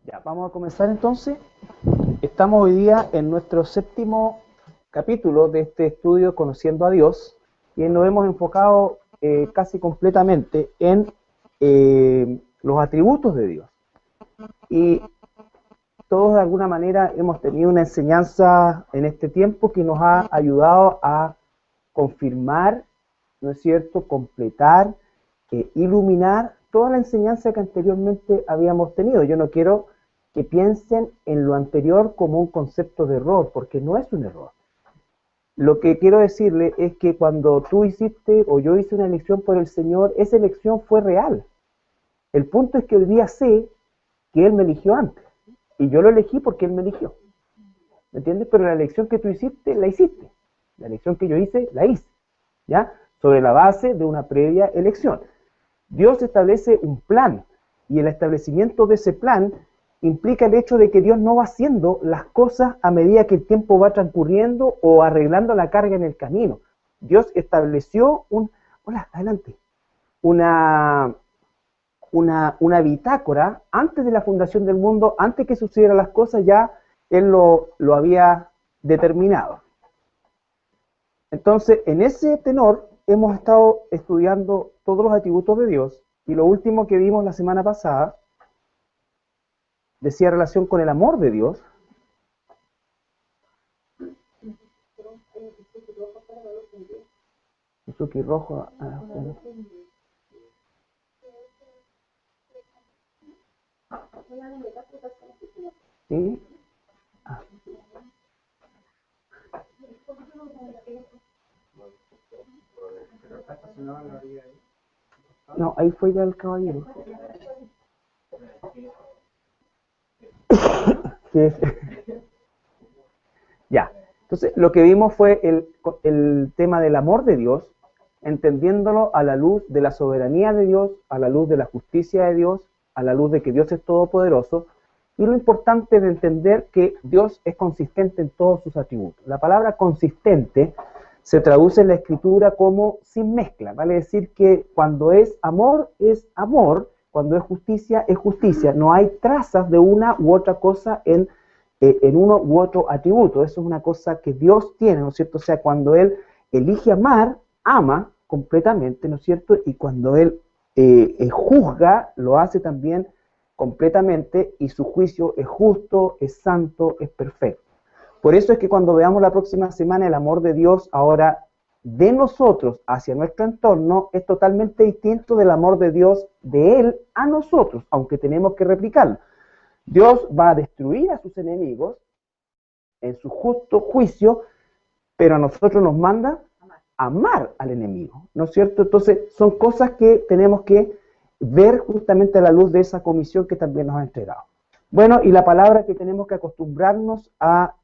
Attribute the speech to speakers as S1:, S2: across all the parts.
S1: Ya, vamos a comenzar entonces. Estamos hoy día en nuestro séptimo capítulo de este estudio Conociendo a Dios y nos hemos enfocado casi completamente en los atributos de Dios. Y todos de alguna manera hemos tenido una enseñanza en este tiempo que nos ha ayudado a confirmar, ¿no es cierto?, completar, iluminar toda la enseñanza que anteriormente habíamos tenido. Yo no quiero que piensen en lo anterior como un concepto de error, porque no es un error. Lo que quiero decirle es que cuando tú hiciste o yo hice una elección por el Señor, esa elección fue real. El punto es que hoy día sé que Él me eligió antes, y yo lo elegí porque Él me eligió. ¿Me entiendes? Pero la elección que tú hiciste, la hiciste. La elección que yo hice, la hice. ¿Ya? Sobre la base de una previa elección. Dios establece un plan, y el establecimiento de ese plan implica el hecho de que Dios no va haciendo las cosas a medida que el tiempo va transcurriendo o arreglando la carga en el camino. Dios estableció una bitácora antes de la fundación del mundo, antes que sucedieran las cosas, ya Él lo había determinado. Entonces, en ese tenor, hemos estado estudiando todos los atributos de Dios, y lo último que vimos la semana pasada decía relación con el amor de Dios. Suzuki rojo. ¿Sí? No, ahí fue ya el caballero. Ya, entonces lo que vimos fue el tema del amor de Dios, entendiéndolo a la luz de la soberanía de Dios, a la luz de la justicia de Dios, a la luz de que Dios es todopoderoso, y lo importante de entender que Dios es consistente en todos sus atributos. La palabra consistente se traduce en la Escritura como sin mezcla, vale decir que cuando es amor, cuando es justicia, no hay trazas de una u otra cosa en uno u otro atributo. Eso es una cosa que Dios tiene, ¿no es cierto? O sea, cuando Él elige amar, ama completamente, ¿no es cierto? Y cuando Él juzga, lo hace también completamente, y su juicio es justo, es santo, es perfecto. Por eso es que cuando veamos la próxima semana el amor de Dios ahora de nosotros hacia nuestro entorno, es totalmente distinto del amor de Dios de Él a nosotros, aunque tenemos que replicarlo. Dios va a destruir a sus enemigos en su justo juicio, pero a nosotros nos manda amar al enemigo, ¿no es cierto? Entonces son cosas que tenemos que ver justamente a la luz de esa comisión que también nos ha entregado. Bueno, y la palabra que tenemos que acostumbrarnos a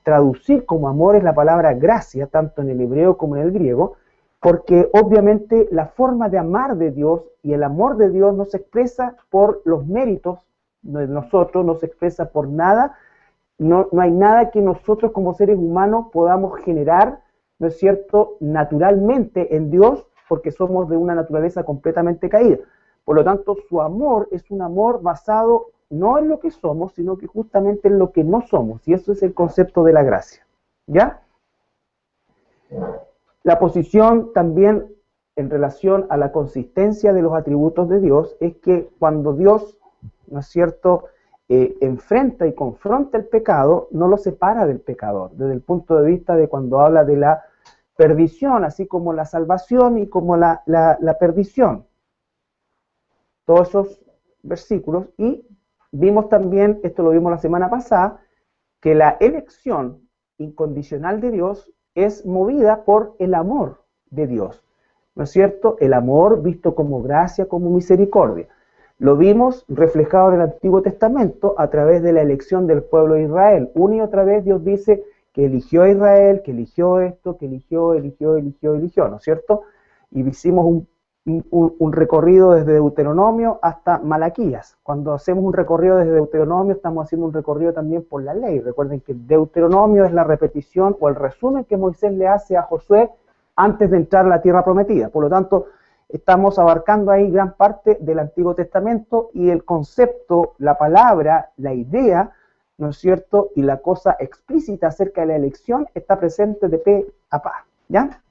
S1: traducir como amor es la palabra gracia, tanto en el hebreo como en el griego, porque obviamente la forma de amar de Dios y el amor de Dios no se expresa por los méritos de nosotros, no se expresa por nada, no hay nada que nosotros como seres humanos podamos generar, ¿no es cierto?, naturalmente en Dios, porque somos de una naturaleza completamente caída. Por lo tanto, su amor es un amor basado no en lo que somos, sino que justamente en lo que no somos, y eso es el concepto de la gracia. ¿Ya? La posición también en relación a la consistencia de los atributos de Dios es que cuando Dios, ¿no es cierto?, enfrenta y confronta el pecado, no lo separa del pecador, desde el punto de vista de cuando habla de la perdición, así como la salvación y como la perdición. Todos esos versículos. Y vimos también, esto lo vimos la semana pasada, que la elección incondicional de Dios es movida por el amor de Dios, ¿no es cierto? El amor visto como gracia, como misericordia. Lo vimos reflejado en el Antiguo Testamento a través de la elección del pueblo de Israel. Una y otra vez Dios dice que eligió a Israel, que eligió esto, que eligió, ¿no es cierto? Y hicimos un recorrido desde Deuteronomio hasta Malaquías. Cuando hacemos un recorrido desde Deuteronomio, estamos haciendo un recorrido también por la ley. Recuerden que el Deuteronomio es la repetición o el resumen que Moisés le hace a Josué antes de entrar a la tierra prometida. Por lo tanto, estamos abarcando ahí gran parte del Antiguo Testamento y el concepto, la palabra, la idea, ¿no es cierto? Y la cosa explícita acerca de la elección está presente de pe a pa, ¿ya?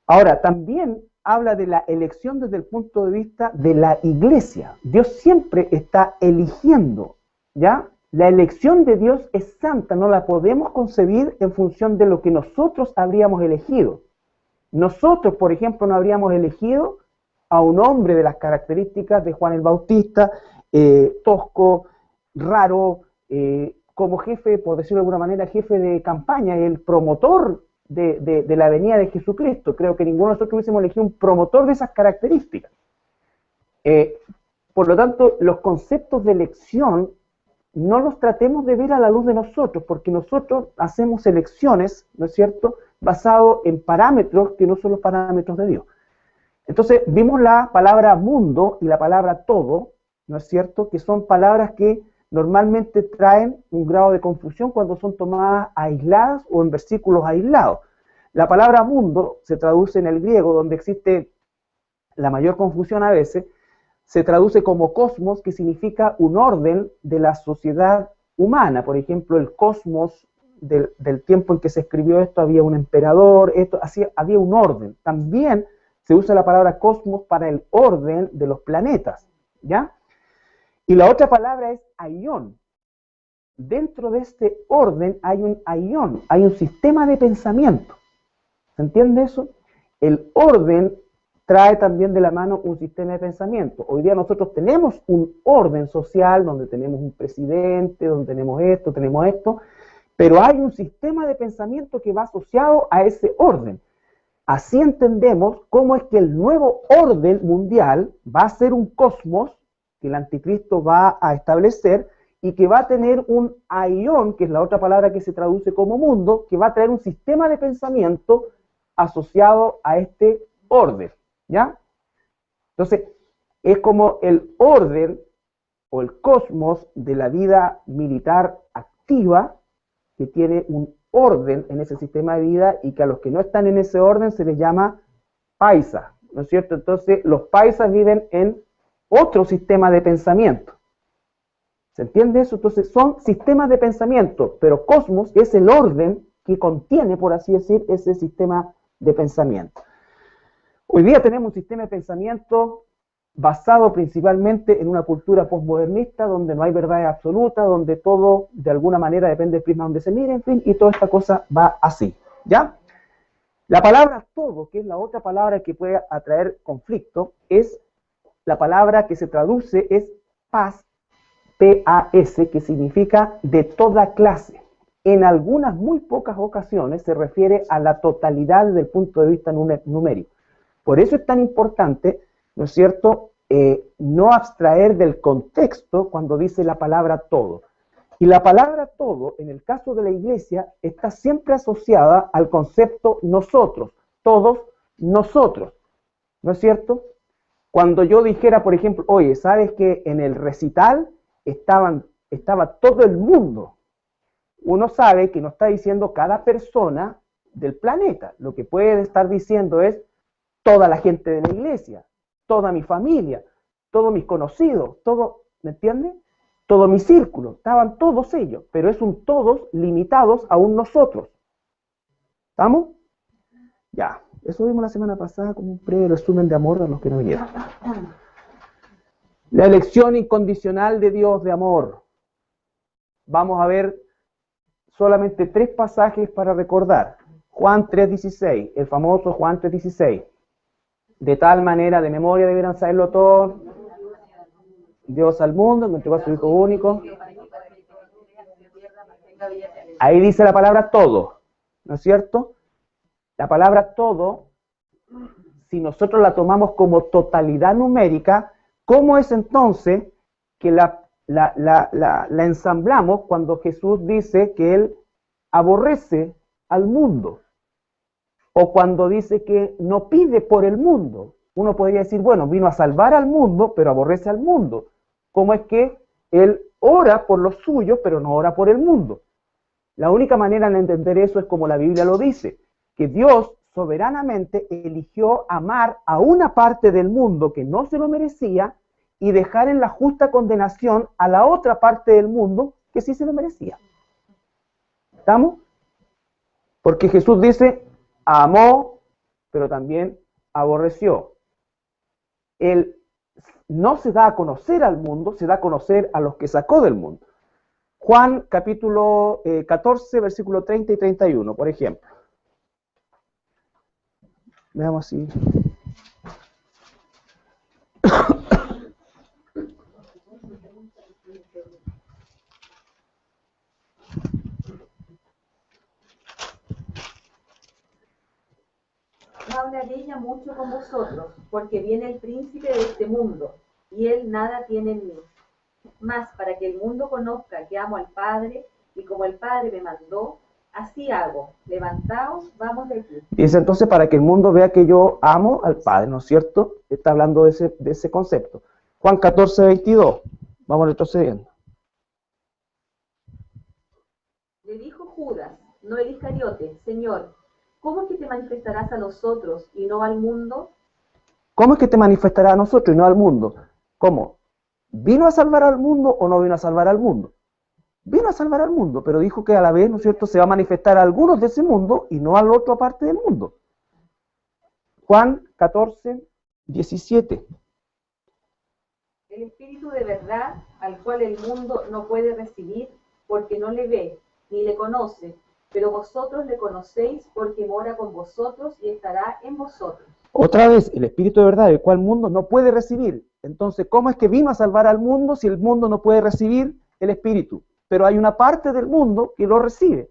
S1: Ahora, también habla de la elección desde el punto de vista de la iglesia. Dios siempre está eligiendo, ¿ya? La elección de Dios es santa, no la podemos concebir en función de lo que nosotros habríamos elegido. Nosotros, por ejemplo, no habríamos elegido a un hombre de las características de Juan el Bautista, tosco, raro, como jefe, por decirlo de alguna manera, jefe de campaña, el promotor de la venida de Jesucristo. Creo que ninguno de nosotros hubiésemos elegido un promotor de esas características. Por lo tanto, los conceptos de elección no los tratemos de ver a la luz de nosotros, porque nosotros hacemos elecciones, ¿no es cierto?, basado en parámetros que no son los parámetros de Dios. Entonces, vimos la palabra mundo y la palabra todo, ¿no es cierto?, que son palabras que normalmente traen un grado de confusión cuando son tomadas aisladas o en versículos aislados. La palabra mundo se traduce en el griego, donde existe la mayor confusión a veces, se traduce como cosmos, que significa un orden de la sociedad humana. Por ejemplo, el cosmos del tiempo en que se escribió esto, había un emperador, había un orden. También se usa la palabra cosmos para el orden de los planetas, ¿ya? Y la otra palabra es aión. Dentro de este orden hay un aión, hay un sistema de pensamiento. ¿Se entiende eso? El orden trae también de la mano un sistema de pensamiento. Hoy día nosotros tenemos un orden social donde tenemos un presidente, donde tenemos esto, pero hay un sistema de pensamiento que va asociado a ese orden. Así entendemos cómo es que el nuevo orden mundial va a ser un cosmos que el anticristo va a establecer y que va a tener un aión, que es la otra palabra que se traduce como mundo, que va a traer un sistema de pensamiento asociado a este orden, ¿ya? Entonces, es como el orden o el cosmos de la vida militar activa, que tiene un orden en ese sistema de vida y que a los que no están en ese orden se les llama paisas, ¿no es cierto? Entonces, los paisas viven en otro sistema de pensamiento. ¿Se entiende eso? Entonces, son sistemas de pensamiento, pero cosmos es el orden que contiene, por así decir, ese sistema de pensamiento. Hoy día tenemos un sistema de pensamiento basado principalmente en una cultura postmodernista, donde no hay verdades absolutas, donde todo de alguna manera depende del prisma donde se mire, en fin, y toda esta cosa va así, ¿ya? La palabra todo, que es la otra palabra que puede atraer conflicto, es la palabra que se traduce es paz, P-A-S, que significa de toda clase. En algunas muy pocas ocasiones se refiere a la totalidad desde el punto de vista numérico. Por eso es tan importante, ¿no es cierto?, no abstraer del contexto cuando dice la palabra todo. Y la palabra todo, en el caso de la iglesia, está siempre asociada al concepto nosotros, todos nosotros, ¿no es cierto? Cuando yo dijera, por ejemplo, oye, ¿sabes que en el recital estaba todo el mundo? Uno sabe que no está diciendo cada persona del planeta. Lo que puede estar diciendo es toda la gente de la iglesia, toda mi familia, todos mis conocidos, todo, ¿me entiendes? Todo mi círculo, estaban todos ellos, pero es un todos limitados a un nosotros. ¿Estamos? Ya, eso vimos la semana pasada como un breve resumen de amor a los que no vinieron. La elección incondicional de Dios de amor. Vamos a ver solamente 3 pasajes para recordar. Juan 3:16, el famoso Juan 3:16. De tal manera, de memoria deberán saberlo todos. Dios al mundo, que entregó a su Hijo único. Ahí dice la palabra todo, ¿no es cierto? La palabra todo, si nosotros la tomamos como totalidad numérica, ¿cómo es entonces que la ensamblamos cuando Jesús dice que Él aborrece al mundo? O cuando dice que no pide por el mundo. Uno podría decir, bueno, vino a salvar al mundo, pero aborrece al mundo. ¿Cómo es que Él ora por los suyos, pero no ora por el mundo? La única manera de entender eso es como la Biblia lo dice, que Dios soberanamente eligió amar a una parte del mundo que no se lo merecía y dejar en la justa condenación a la otra parte del mundo que sí se lo merecía. ¿Estamos? Porque Jesús dice, amó, pero también aborreció. Él no se da a conocer al mundo, se da a conocer a los que sacó del mundo. Juan capítulo 14, versículo 30 y 31, por ejemplo. Veamos así.
S2: No hablaré ya mucho con vosotros, porque viene el príncipe de este mundo, y él nada tiene en mí. Mas para que el mundo conozca que amo al Padre, y como el Padre me mandó, así hago. Levantaos, vamos de aquí.
S1: Dice entonces, para que el mundo vea que yo amo al Padre, ¿no es cierto? Está hablando de ese concepto. Juan 14, 22. Vamos retrocediendo.
S2: Le dijo Judas, no el Iscariote, Señor, ¿cómo es que te manifestarás a nosotros y no al mundo?
S1: ¿Cómo es que te manifestará a nosotros y no al mundo? ¿Cómo? ¿Vino a salvar al mundo o no vino a salvar al mundo? Vino a salvar al mundo, pero dijo que a la vez, ¿no es cierto?, se va a manifestar a algunos de ese mundo y no a la otra parte del mundo. Juan 14, 17.
S2: El Espíritu de verdad, al cual el mundo no puede recibir, porque no le ve, ni le conoce, pero vosotros le conocéis porque mora con vosotros y estará en vosotros.
S1: Otra vez, el Espíritu de verdad, el cual el mundo no puede recibir. Entonces, ¿cómo es que vino a salvar al mundo si el mundo no puede recibir el Espíritu? Pero hay una parte del mundo que lo recibe.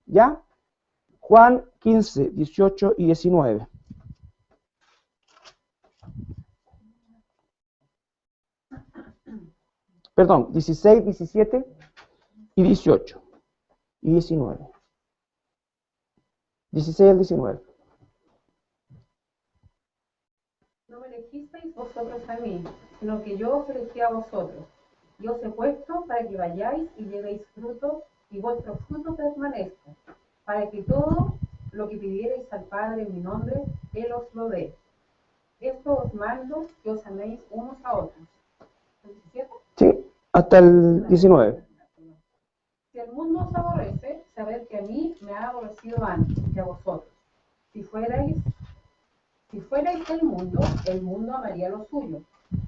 S1: ¿Ya? Juan 15, 18 y 19. Perdón, 16, 17 y 18 y 19. 16 al 19.
S3: No me elegisteis vosotros a mí, sino que yo os elegí a vosotros. Y os he puesto para que vayáis y llevéis fruto, y vuestro fruto permanezca, para que todo lo que pidierais al Padre en mi nombre, Él os lo dé. Esto os mando, que os améis unos a otros. ¿El 17?
S1: Sí, hasta el 19.
S3: Si el mundo os aborrece, sabed que a mí me ha aborrecido antes que a vosotros. Si fuerais del mundo, el mundo amaría lo suyo.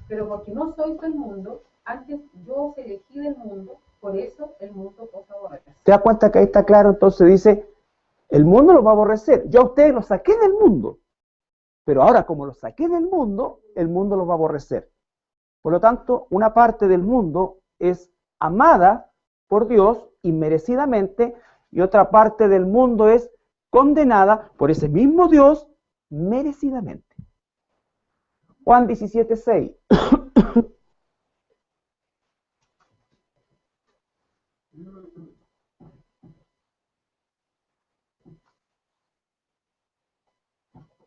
S3: Pero porque no sois del mundo, antes yo os elegí del mundo, por eso el mundo os aborrece.
S1: ¿Te das cuenta que ahí está claro? Entonces dice, el mundo los va a aborrecer. Yo a ustedes los saqué del mundo. Pero ahora, como los saqué del mundo, el mundo los va a aborrecer. Por lo tanto, una parte del mundo es amada por Dios inmerecidamente y otra parte del mundo es condenada por ese mismo Dios merecidamente. Juan 17, 6.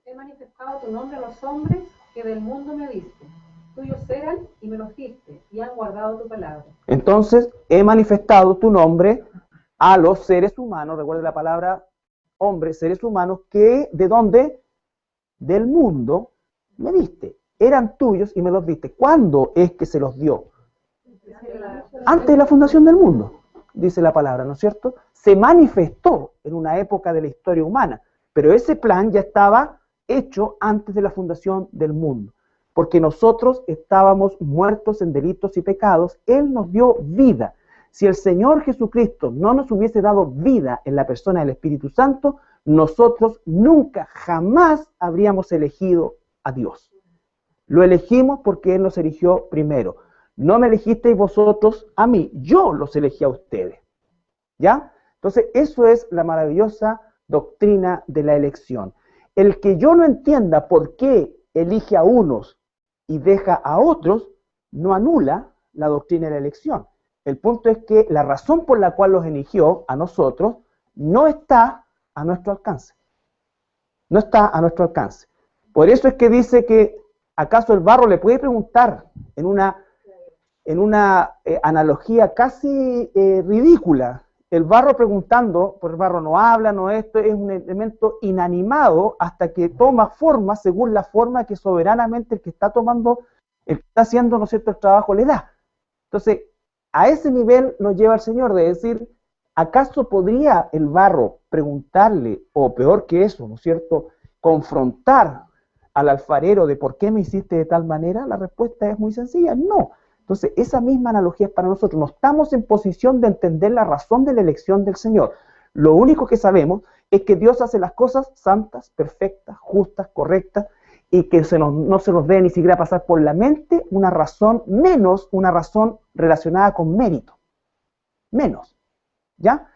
S3: He manifestado tu nombre a los hombres que del mundo me diste. Tuyos eran y me los diste, y han guardado tu palabra.
S1: Entonces, he manifestado tu nombre a los seres humanos, recuerda la palabra hombre, seres humanos, que ¿de dónde? Del mundo me diste. Eran tuyos y me los diste. ¿Cuándo es que se los dio? Antes de la fundación del mundo, dice la palabra, ¿no es cierto? Se manifestó en una época de la historia humana, pero ese plan ya estaba hecho antes de la fundación del mundo, porque nosotros estábamos muertos en delitos y pecados. Él nos dio vida. Si el Señor Jesucristo no nos hubiese dado vida en la persona del Espíritu Santo, nosotros nunca, jamás habríamos elegido a Dios. Lo elegimos porque Él nos eligió primero. No me elegisteis vosotros a mí, yo los elegí a ustedes. ¿Ya? Entonces, eso es la maravillosa doctrina de la elección. El que yo no entienda por qué elige a unos y deja a otros, no anula la doctrina de la elección. El punto es que la razón por la cual los eligió a nosotros no está a nuestro alcance. No está a nuestro alcance. Por eso es que dice que acaso el barro le puede preguntar en una analogía casi ridícula, el barro preguntando, pues el barro no habla, no esto, es un elemento inanimado hasta que toma forma según la forma que soberanamente el que está tomando, el que está haciendo, ¿no es cierto?, el trabajo le da. Entonces, a ese nivel nos lleva el Señor de decir, ¿acaso podría el barro preguntarle, o peor que eso, ¿no es cierto?, confrontar al alfarero de por qué me hiciste de tal manera? La respuesta es muy sencilla, no. Entonces, esa misma analogía es para nosotros. No estamos en posición de entender la razón de la elección del Señor. Lo único que sabemos es que Dios hace las cosas santas, perfectas, justas, correctas, y que no se nos debe ni siquiera pasar por la mente una razón, menos una razón relacionada con mérito. Menos. ¿Ya?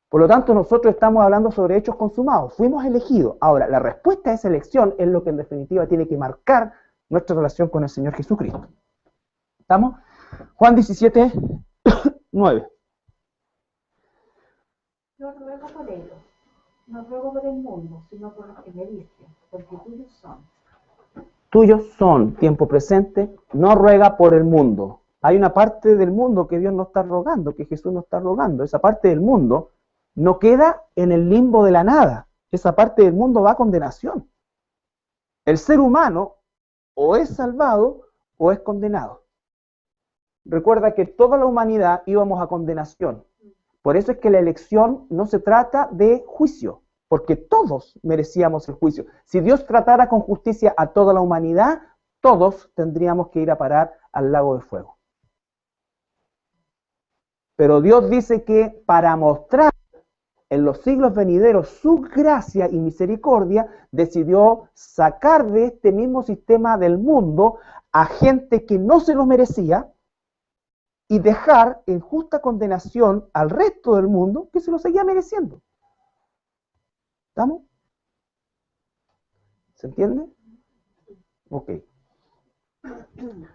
S1: Por lo tanto, nosotros estamos hablando sobre hechos consumados. Fuimos elegidos. Ahora, la respuesta a esa elección es lo que en definitiva tiene que marcar nuestra relación con el Señor Jesucristo. ¿Estamos? Juan 17, 9.
S2: Yo ruego por ellos, no ruego por el mundo, sino por los que me diste, porque tuyos son.
S1: Tuyos son, tiempo presente, no ruega por el mundo. Hay una parte del mundo que Dios no está rogando, que Jesús no está rogando. Esa parte del mundo no queda en el limbo de la nada. Esa parte del mundo va a condenación. El ser humano o es salvado o es condenado. Recuerda que toda la humanidad íbamos a condenación. Por eso es que la elección no se trata de juicio, porque todos merecíamos el juicio. Si Dios tratara con justicia a toda la humanidad, todos tendríamos que ir a parar al lago de fuego. Pero Dios dice que para mostrar en los siglos venideros su gracia y misericordia, decidió sacar de este mismo sistema del mundo a gente que no se lo merecía, y dejar en justa condenación al resto del mundo que se lo seguía mereciendo. ¿Estamos? ¿Se entiende? Ok.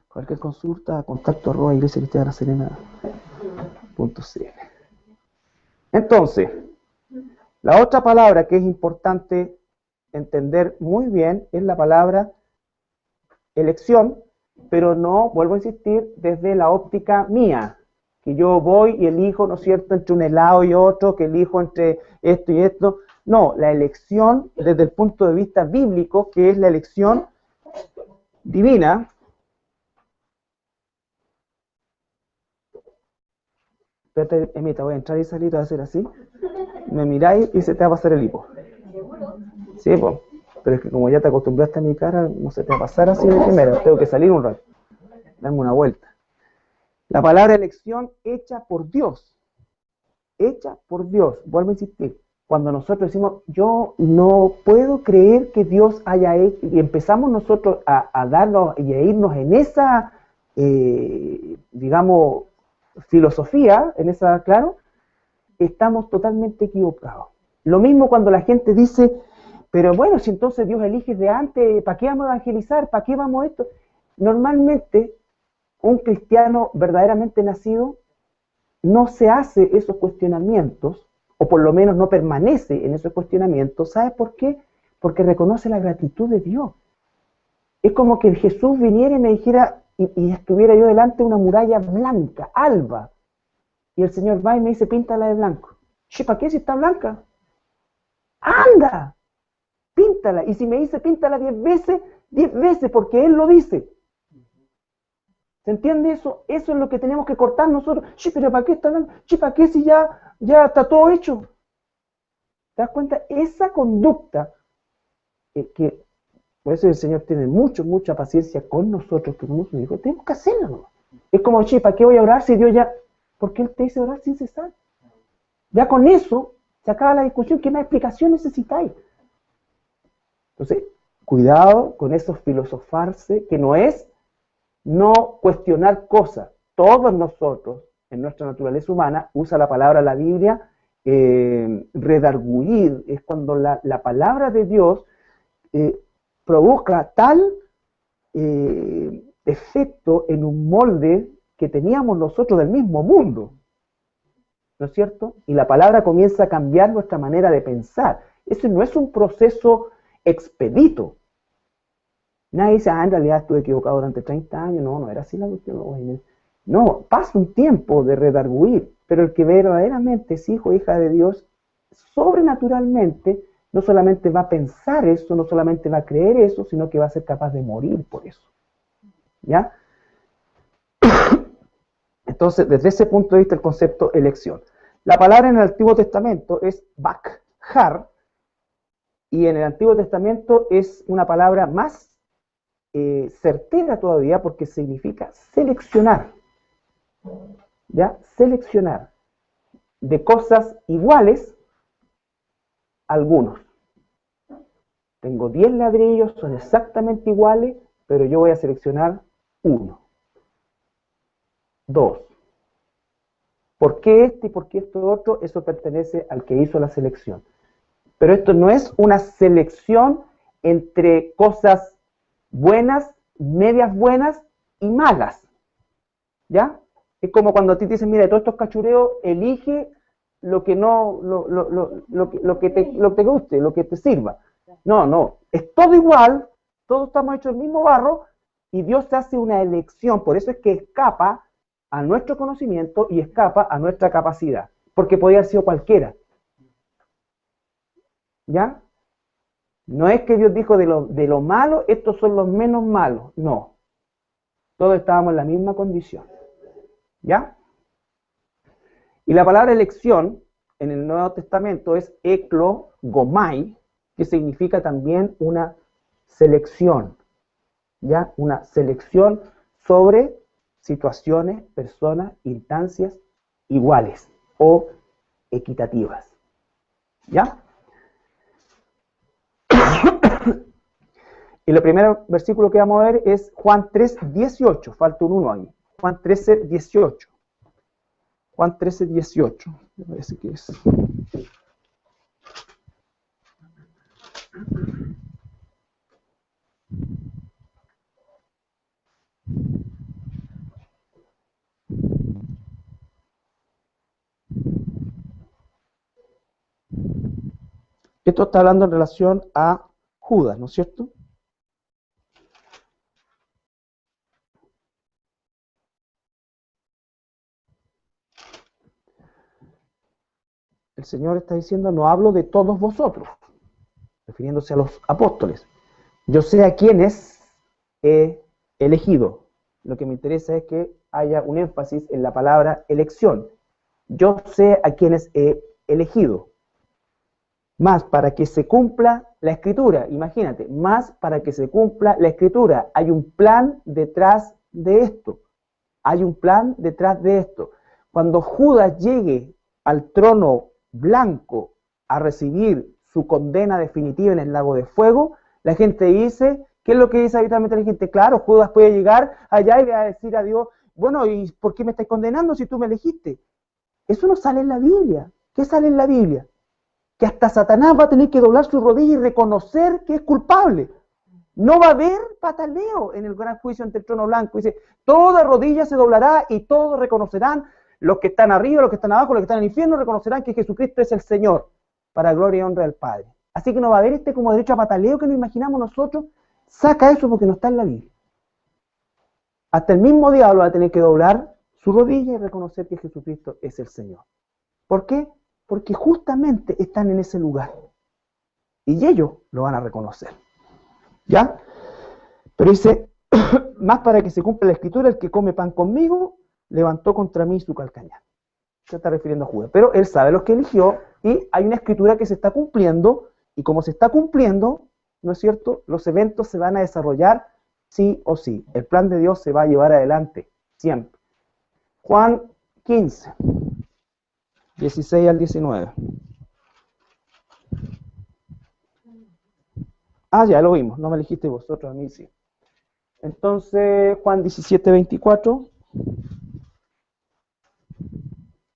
S1: Cualquier consulta, contacto @iglesiacristianaserena.cl. Entonces, la otra palabra que es importante entender muy bien es la palabra elección, pero no, vuelvo a insistir, desde la óptica mía, que yo voy y elijo, ¿no es cierto?, entre un helado y otro, que elijo entre esto y esto. No, la elección desde el punto de vista bíblico, que es la elección divina. Espérate, Emita, voy a entrar y salir, voy a hacer así. Me miráis y se te va a pasar el hipo. Sí, pues. Pero es que como ya te acostumbraste a mi cara, no se te va a pasar así de primera. Tengo que salir un rato. Darme una vuelta. La palabra elección hecha por Dios. Hecha por Dios. Vuelvo a insistir. Cuando nosotros decimos, yo no puedo creer que Dios haya hecho, y empezamos nosotros a darnos y a irnos en esa, digamos, filosofía, en esa, claro, estamos totalmente equivocados. Lo mismo cuando la gente dice, pero bueno, si entonces Dios elige de antes, ¿para qué vamos a evangelizar? ¿Para qué vamos a esto? Normalmente, un cristiano verdaderamente nacido no se hace esos cuestionamientos, o por lo menos no permanece en esos cuestionamientos. ¿Sabe por qué? Porque reconoce la gratitud de Dios. Es como que Jesús viniera y me dijera, y estuviera yo delante de una muralla blanca, alba, y el Señor va y me dice, píntala de blanco. Che, ¿para qué si está blanca? ¡Anda! Píntala. Y si me dice píntala 10 veces, porque Él lo dice. ¿Se entiende eso? Eso es lo que tenemos que cortar nosotros. Sí, pero ¿para qué está blanco? Sí, ¿para qué si ya está todo hecho? ¿Te das cuenta? Esa conducta, que por eso el Señor tiene mucha paciencia con nosotros, que somos sus hijos, tenemos que hacerlo, ¿no? Es como, che, ¿para qué voy a orar si Dios ya... ¿Por qué Él te dice orar sin cesar? Ya con eso se acaba la discusión. ¿Qué más explicación necesitáis? Entonces, cuidado con esos filosofarse, que no es no cuestionar cosas. Todos nosotros, en nuestra naturaleza humana, usa la palabra la Biblia, redarguir, es cuando la palabra de Dios provoca tal efecto en un molde que teníamos nosotros del mismo mundo, ¿no es cierto? Y la palabra comienza a cambiar nuestra manera de pensar. Ese no es un proceso expedito. Nadie dice, en realidad estuve equivocado durante 30 años. No era así la cuestión. No, pasa un tiempo de redarguir, pero el que verdaderamente es hijo o hija de Dios, sobrenaturalmente, no solamente va a pensar eso, no solamente va a creer eso, sino que va a ser capaz de morir por eso. ¿Ya? Entonces, desde ese punto de vista, el concepto elección. La palabra en el Antiguo Testamento es bakhar, y en el Antiguo Testamento es una palabra más certera todavía porque significa seleccionar. ¿Ya? Seleccionar de cosas iguales algunos. Tengo 10 ladrillos, son exactamente iguales, pero yo voy a seleccionar uno. 2. ¿Por qué este y por qué esto otro? Eso pertenece al que hizo la selección. Pero esto no es una selección entre cosas buenas, medias buenas y malas. ¿Ya? Es como cuando a ti te dicen, mira, de todos estos cachureos, elige lo que no, lo que te guste, lo que te sirva. No, es todo igual, todos estamos hechos del mismo barro, y Dios hace una elección, por eso es que escapa a nuestro conocimiento y escapa a nuestra capacidad, porque podía haber sido cualquiera. ¿Ya? No es que Dios dijo de lo malo, estos son los menos malos, no. Todos estábamos en la misma condición. ¿Ya? Y la palabra elección en el Nuevo Testamento es eklogomai, que significa también una selección, ¿ya? Una selección sobre situaciones, personas, instancias iguales o equitativas, ¿ya? Y el primer versículo que vamos a ver es Juan 3:18, falta un 1 ahí, Juan 13:18. Juan 13:18, me parece que es. Esto está hablando en relación a Judas, ¿no es cierto? El Señor está diciendo, no hablo de todos vosotros, refiriéndose a los apóstoles. Yo sé a quiénes he elegido. Lo que me interesa es que haya un énfasis en la palabra elección. Yo sé a quiénes he elegido. Más para que se cumpla la Escritura. Imagínate, más para que se cumpla la Escritura. Hay un plan detrás de esto. Hay un plan detrás de esto. Cuando Judas llegue al trono blanco a recibir su condena definitiva en el lago de fuego, la gente dice, ¿qué es lo que dice habitualmente la gente? Claro, Judas puede llegar allá y le va a decir a Dios, bueno, ¿y por qué me estás condenando si tú me elegiste? Eso no sale en la Biblia. ¿Qué sale en la Biblia? Que hasta Satanás va a tener que doblar su rodilla y reconocer que es culpable. No va a haber pataleo en el gran juicio ante el trono blanco. Dice, toda rodilla se doblará y todos reconocerán, los que están arriba, los que están abajo, los que están en el infierno, reconocerán que Jesucristo es el Señor, para gloria y honra del Padre. Así que no va a haber como derecho a pataleo que nos imaginamos nosotros. Saca eso porque no está en la Biblia. Hasta el mismo diablo va a tener que doblar su rodilla y reconocer que Jesucristo es el Señor. ¿Por qué? Porque justamente están en ese lugar. Y ellos lo van a reconocer. ¿Ya? Pero dice, más para que se cumpla la Escritura, el que come pan conmigo, levantó contra mí su calcañar. Se está refiriendo a Judas. Pero él sabe los que eligió y hay una Escritura que se está cumpliendo y como se está cumpliendo, ¿no es cierto? Los eventos se van a desarrollar sí o sí. El plan de Dios se va a llevar adelante, siempre. Juan 15, 16 al 19. Ah, ya lo vimos, no me elegiste vosotros, a mí sí. Entonces, Juan 17, 24.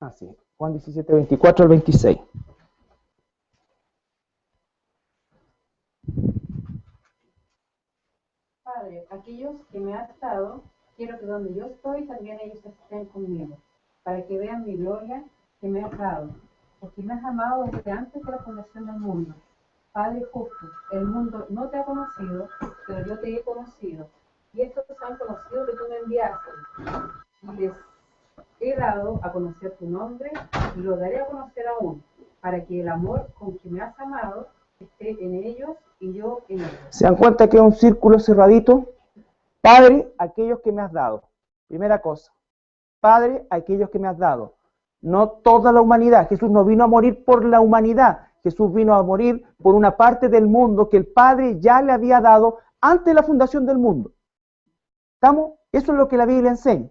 S1: Ah, sí, Juan 17, 24 al 26.
S3: Padre, aquellos que me has dado, quiero que donde yo estoy también ellos estén conmigo, para que vean mi gloria que me has dado, porque me has amado desde antes de la fundación del mundo. Padre justo, el mundo no te ha conocido, pero yo te he conocido, y estos han conocido que tú me enviaste, y les he dado a conocer tu nombre y lo daré a conocer aún, para que el amor con que me has amado esté en ellos y yo en ellos.
S1: ¿Se dan cuenta que es un círculo cerradito? Padre, aquellos que me has dado. Primera cosa. Padre, aquellos que me has dado. No toda la humanidad. Jesús no vino a morir por la humanidad. Jesús vino a morir por una parte del mundo que el Padre ya le había dado antes de la fundación del mundo. ¿Estamos? Eso es lo que la Biblia enseña.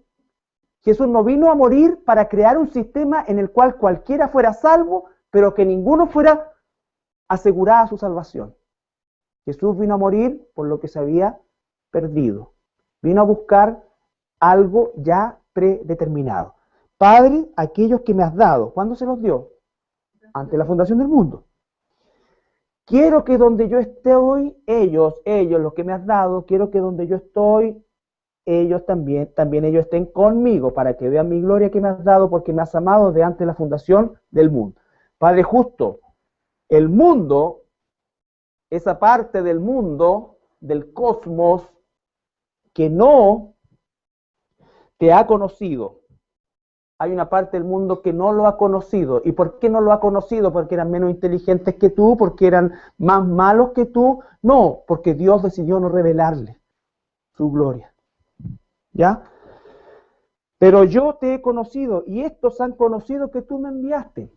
S1: Jesús no vino a morir para crear un sistema en el cual cualquiera fuera salvo, pero que ninguno fuera asegurada su salvación. Jesús vino a morir por lo que se había perdido. Vino a buscar algo ya predeterminado. Padre, aquellos que me has dado. ¿Cuándo se los dio? Ante la fundación del mundo. Quiero que donde yo esté hoy, ellos, los que me has dado, quiero que donde yo estoy, ellos también ellos estén conmigo, para que vean mi gloria que me has dado, porque me has amado de antes de la fundación del mundo. Padre justo, el mundo, esa parte del mundo, del cosmos, que no te ha conocido. Hay una parte del mundo que no lo ha conocido. ¿Y por qué no lo ha conocido? ¿Porque eran menos inteligentes que tú? ¿Porque eran más malos que tú? No, porque Dios decidió no revelarle su gloria. ¿Ya? Pero yo te he conocido y estos han conocido que tú me enviaste.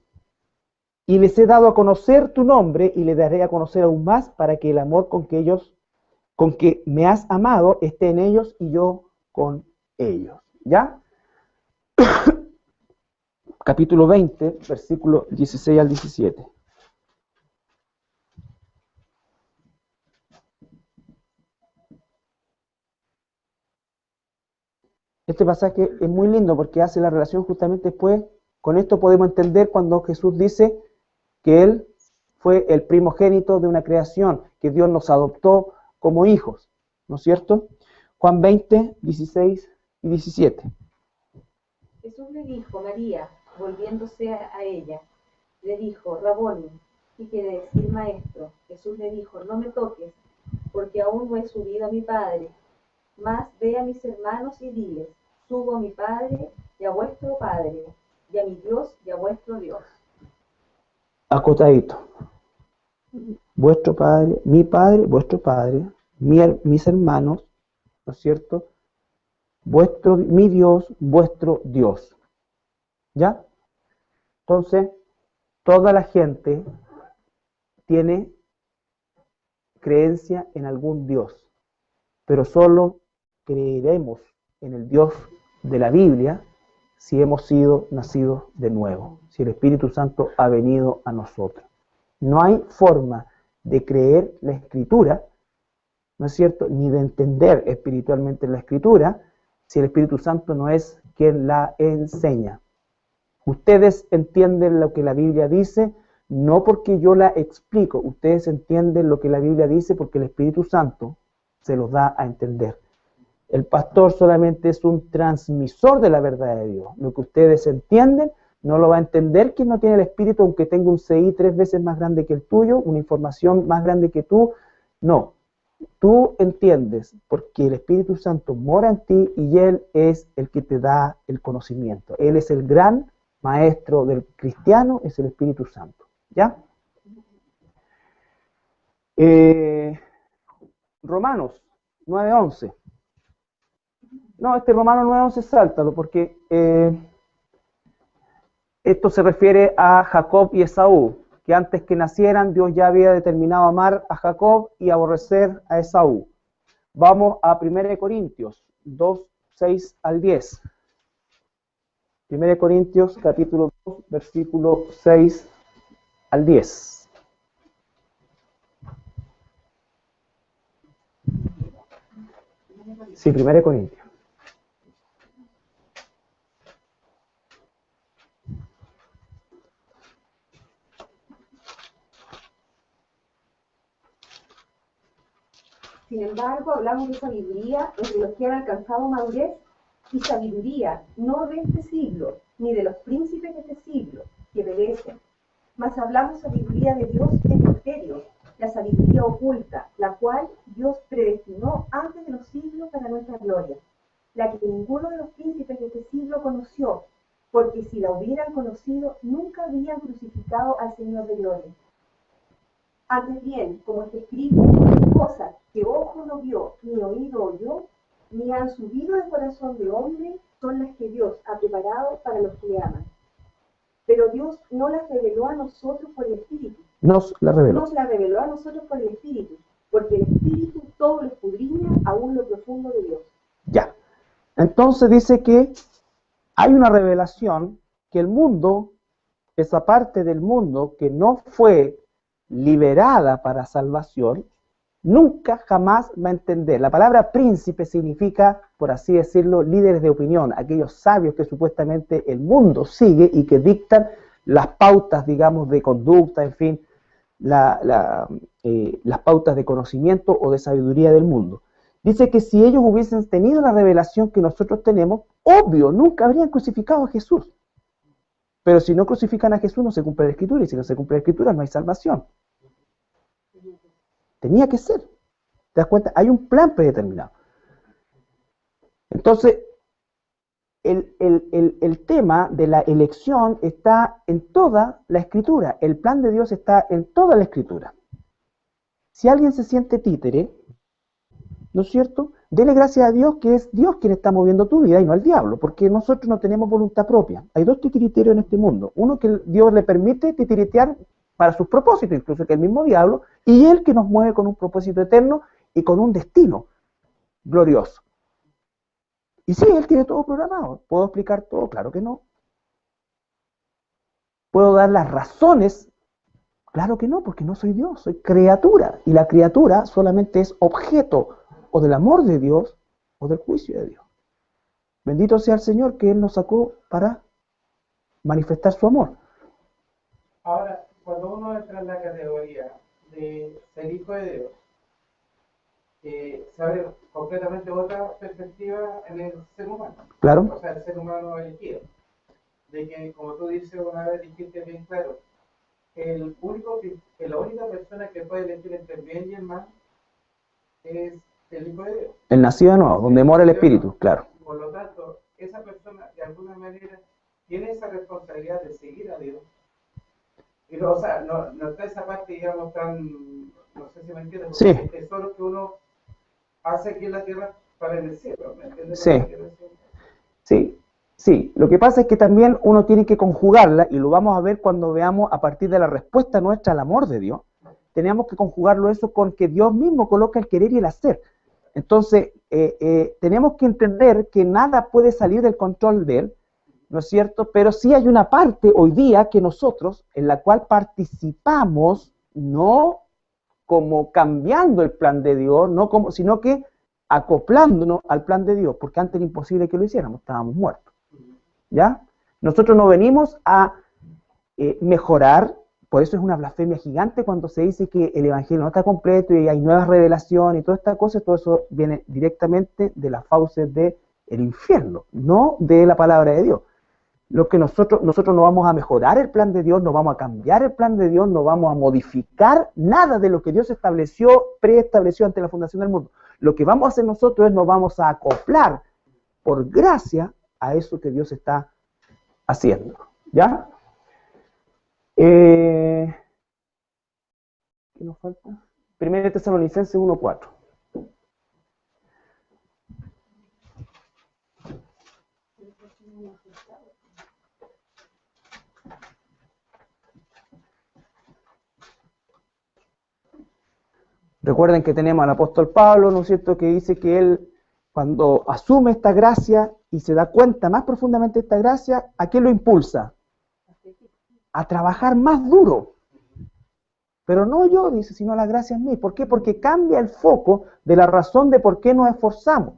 S1: Y les he dado a conocer tu nombre y les daré a conocer aún más para que el amor con que me has amado esté en ellos y yo con ellos. ¿Ya? Capítulo 20, versículo 16 al 17. Este pasaje es muy lindo porque hace la relación justamente después. Con esto podemos entender cuando Jesús dice que Él fue el primogénito de una creación, que Dios nos adoptó como hijos, ¿no es cierto? Juan 20, 16 y 17.
S2: Jesús le dijo, María, volviéndose a ella, le dijo, Raboni, y quiere decir maestro. Jesús le dijo, no me toques, porque aún no he subido a mi Padre, mas ve a mis hermanos y diles, subo a mi Padre y a vuestro Padre, y a mi Dios y a vuestro Dios.
S1: Acotadito. Vuestro Padre, vuestro Padre, mis hermanos, ¿no es cierto? Mi Dios, vuestro Dios. ¿Ya? Entonces, toda la gente tiene creencia en algún Dios, pero solo creeremos en el Dios de la Biblia si hemos sido nacidos de nuevo, si el Espíritu Santo ha venido a nosotros. No hay forma de creer la Escritura, ¿no es cierto?, ni de entender espiritualmente la Escritura, si el Espíritu Santo no es quien la enseña. Ustedes entienden lo que la Biblia dice, no porque yo la explico, ustedes entienden lo que la Biblia dice porque el Espíritu Santo se los da a entender. El pastor solamente es un transmisor de la verdad de Dios. Lo que ustedes entienden no lo va a entender quien no tiene el Espíritu, aunque tenga un CI 3 veces más grande que el tuyo, una información más grande que tú. No, tú entiendes porque el Espíritu Santo mora en ti y Él es el que te da el conocimiento. Él es el gran maestro del cristiano, es el Espíritu Santo. ¿Ya? Romanos 9:11. No, este Romanos 9:11 sáltalo porque esto se refiere a Jacob y Esaú, que antes que nacieran Dios ya había determinado amar a Jacob y aborrecer a Esaú. Vamos a 1 Corintios 2, 6 al 10. 1 Corintios capítulo 2, versículo 6 al 10. Sí, 1 Corintios.
S4: Sin embargo, hablamos de sabiduría entre los que han alcanzado madurez y sabiduría, no de este siglo, ni de los príncipes de este siglo, que perecen. Mas hablamos sabiduría de Dios en misterio, la sabiduría oculta, la cual Dios predestinó antes de los siglos para nuestra gloria, la que ninguno de los príncipes de este siglo conoció, porque si la hubieran conocido, nunca habrían crucificado al Señor de gloria. Antes bien, como está escrito, cosas que ojo no vio, ni oído oyó, ni han subido al corazón de hombre, son las que Dios ha preparado para los que le aman. Pero Dios no las reveló a nosotros por el Espíritu.
S1: Nos la reveló.
S4: Nos la reveló a nosotros por el Espíritu, porque el Espíritu todo lo escudriña aún lo profundo de Dios.
S1: Ya. Entonces dice que hay una revelación que el mundo, esa parte del mundo que no fue liberada para salvación, nunca jamás va a entender. La palabra príncipe significa, por así decirlo, líderes de opinión, aquellos sabios que supuestamente el mundo sigue y que dictan las pautas, digamos, de conducta, en fin, las pautas de conocimiento o de sabiduría del mundo. Dice que si ellos hubiesen tenido la revelación que nosotros tenemos, obvio, nunca habrían crucificado a Jesús. Pero si no crucifican a Jesús, no se cumple la Escritura, y si no se cumple la Escritura, no hay salvación. Tenía que ser. ¿Te das cuenta? Hay un plan predeterminado. Entonces, el tema de la elección está en toda la Escritura. El plan de Dios está en toda la Escritura. Si alguien se siente títere, ¿no es cierto? Dele gracias a Dios que es Dios quien está moviendo tu vida y no el diablo, porque nosotros no tenemos voluntad propia. Hay dos titiriteros en este mundo. Uno que Dios le permite titiritear para sus propósitos, incluso que el mismo diablo, y él que nos mueve con un propósito eterno y con un destino glorioso. Y sí, él tiene todo programado. ¿Puedo explicar todo? Claro que no. ¿Puedo dar las razones? Claro que no, porque no soy Dios, soy criatura. Y la criatura solamente es objeto o del amor de Dios o del juicio de Dios. Bendito sea el Señor que Él nos sacó para manifestar su amor.
S5: Ahora, cuando uno entra en la categoría de ser hijo de Dios, sabe completamente otra perspectiva en el ser humano.
S1: Claro.
S5: O sea, el ser humano elegido. De que, como tú dices una vez, dijiste bien claro, la única persona que puede elegir entre el bien y el mal es el Hijo de Dios.
S1: El nacido de nuevo, donde mora el Espíritu, claro.
S5: Por lo tanto, esa persona de alguna manera tiene esa responsabilidad de seguir a Dios. Y no, o sea, no está esa parte, digamos, tan, no sé si me entiendes,
S1: Sí.
S5: es solo que uno hace aquí en la tierra para el cielo, ¿me entiendes?
S1: Sí. Sí, sí. Lo que pasa es que también uno tiene que conjugarla, y lo vamos a ver cuando veamos a partir de la respuesta nuestra al amor de Dios. Tenemos que conjugarlo eso con que Dios mismo coloca el querer y el hacer. Entonces, tenemos que entender que nada puede salir del control de Él, ¿no es cierto? Pero sí hay una parte hoy día que nosotros, en la cual participamos, no como cambiando el plan de Dios, sino que acoplándonos al plan de Dios, porque antes era imposible que lo hiciéramos, estábamos muertos. ¿Ya? Nosotros no venimos a mejorar. Por eso es una blasfemia gigante cuando se dice que el Evangelio no está completo y hay nuevas revelaciones y toda esta cosa. Todo eso viene directamente de las fauces del infierno, no de la palabra de Dios. Lo que nosotros no vamos a mejorar el plan de Dios, no vamos a cambiar el plan de Dios, no vamos a modificar nada de lo que Dios preestableció ante la fundación del mundo. Lo que vamos a hacer nosotros es nos vamos a acoplar por gracia a eso que Dios está haciendo. ¿Ya? ¿Qué nos falta? 1 Tesalonicenses 1:4. Recuerden que tenemos al apóstol Pablo, ¿no es cierto?, que dice que él, cuando asume esta gracia y se da cuenta más profundamente de esta gracia, ¿a qué lo impulsa? A trabajar más duro. Pero no yo, dice, sino la gracia en mí. ¿Por qué? Porque cambia el foco de la razón de por qué nos esforzamos.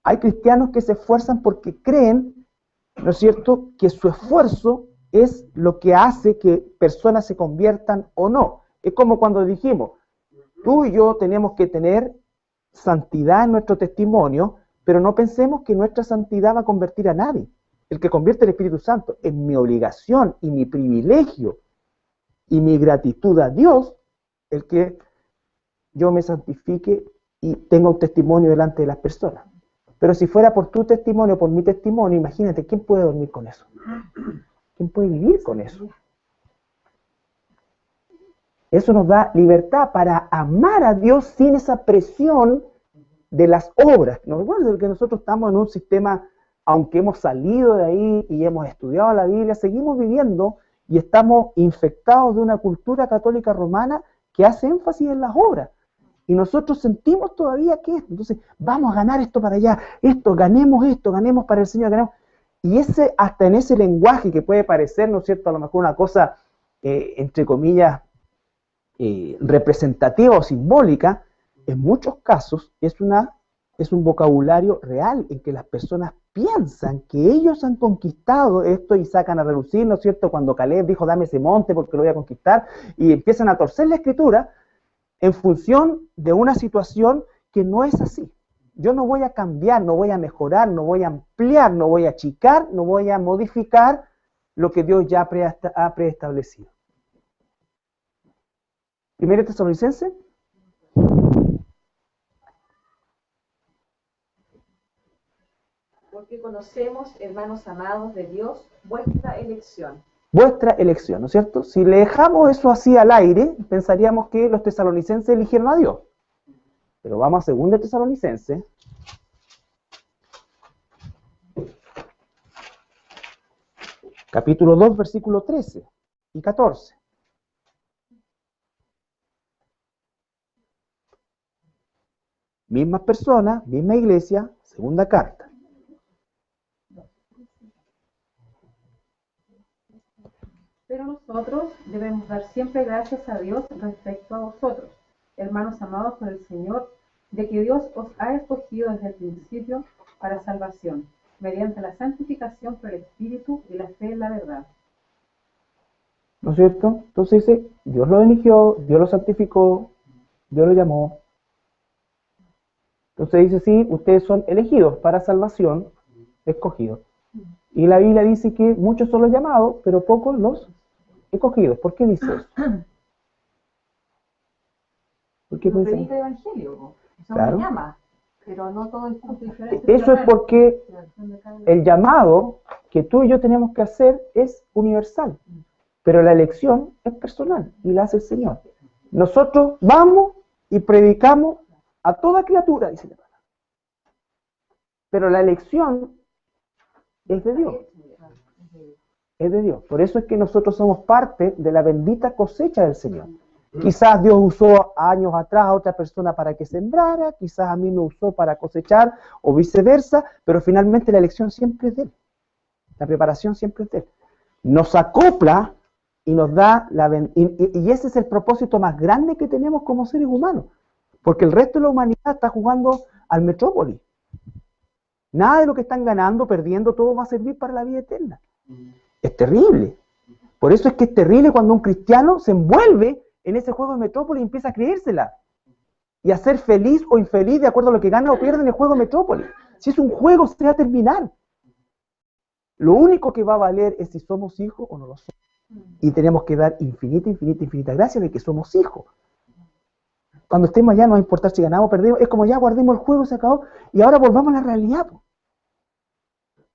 S1: Hay cristianos que se esfuerzan porque creen, ¿no es cierto?, que su esfuerzo es lo que hace que personas se conviertan o no. Es como cuando dijimos, tú y yo tenemos que tener santidad en nuestro testimonio, pero no pensemos que nuestra santidad va a convertir a nadie. El que convierte el Espíritu Santo es mi obligación y mi privilegio y mi gratitud a Dios, el que yo me santifique y tenga un testimonio delante de las personas. Pero si fuera por tu testimonio, por mi testimonio, imagínate, ¿quién puede dormir con eso? ¿Quién puede vivir con eso? Eso nos da libertad para amar a Dios sin esa presión de las obras. No recuerden que nosotros estamos en un sistema, aunque hemos salido de ahí y hemos estudiado la Biblia, seguimos viviendo y estamos infectados de una cultura católica romana que hace énfasis en las obras. Y nosotros sentimos todavía que esto, entonces vamos a ganar esto para allá, esto, ganemos para el Señor, ganemos. Y ese, hasta en ese lenguaje que puede parecer, ¿no es cierto?, a lo mejor una cosa, entre comillas, representativa o simbólica, en muchos casos es un vocabulario real en que las personas piensan que ellos han conquistado esto y sacan a relucir, ¿no es cierto?, cuando Caleb dijo, dame ese monte porque lo voy a conquistar, y empiezan a torcer la escritura en función de una situación que no es así. Yo no voy a cambiar, no voy a mejorar, no voy a ampliar, no voy a achicar, no voy a modificar lo que Dios ya ha preestablecido. Primera Tesalonicenses.
S2: Porque conocemos, hermanos amados de Dios, vuestra elección.
S1: Vuestra elección, ¿no es cierto? Si le dejamos eso así al aire, pensaríamos que los tesalonicenses eligieron a Dios. Pero vamos a 2 Tesalonicenses. Capítulo 2, versículos 13 y 14. Mismas personas, misma iglesia, segunda carta.
S3: Pero nosotros debemos dar siempre gracias a Dios respecto a vosotros, hermanos amados por el Señor, de que Dios os ha escogido desde el principio para salvación, mediante la santificación por el Espíritu y la fe en la verdad.
S1: ¿No es cierto? Entonces dice, Dios lo eligió, Dios lo santificó, Dios lo llamó. Entonces dice, sí, ustedes son elegidos para salvación, escogidos. Y la Biblia dice que muchos son los llamados, pero pocos los escogidos. ¿Por qué dice eso? ¿Por qué piensa?
S2: Predica el evangelio, eso
S1: Claro.
S2: me llama, pero no todo es justo.
S1: Eso es porque el llamado que tú y yo tenemos que hacer es universal, pero la elección es personal y la hace el Señor. Nosotros vamos y predicamos a toda criatura, dice la palabra. Pero la elección es de Dios. Es de Dios. Por eso es que nosotros somos parte de la bendita cosecha del Señor. Quizás Dios usó años atrás a otra persona para que sembrara, quizás a mí me usó para cosechar, o viceversa, pero finalmente la elección siempre es de Él. La preparación siempre es de Él. Nos acopla y nos da y ese es el propósito más grande que tenemos como seres humanos. Porque el resto de la humanidad está jugando al Metrópoli. Nada de lo que están ganando, perdiendo, todo va a servir para la vida eterna. Es terrible. Por eso es que es terrible cuando un cristiano se envuelve en ese juego de Metrópoli y empieza a creérsela. Y a ser feliz o infeliz de acuerdo a lo que gana o pierde en el juego de Metrópoli. Si es un juego, se va a terminar. Lo único que va a valer es si somos hijos o no lo somos. Y tenemos que dar infinita gracia de que somos hijos. Cuando estemos allá no va a importar si ganamos o perdemos. Es como ya guardemos el juego, se acabó. Y ahora volvamos a la realidad.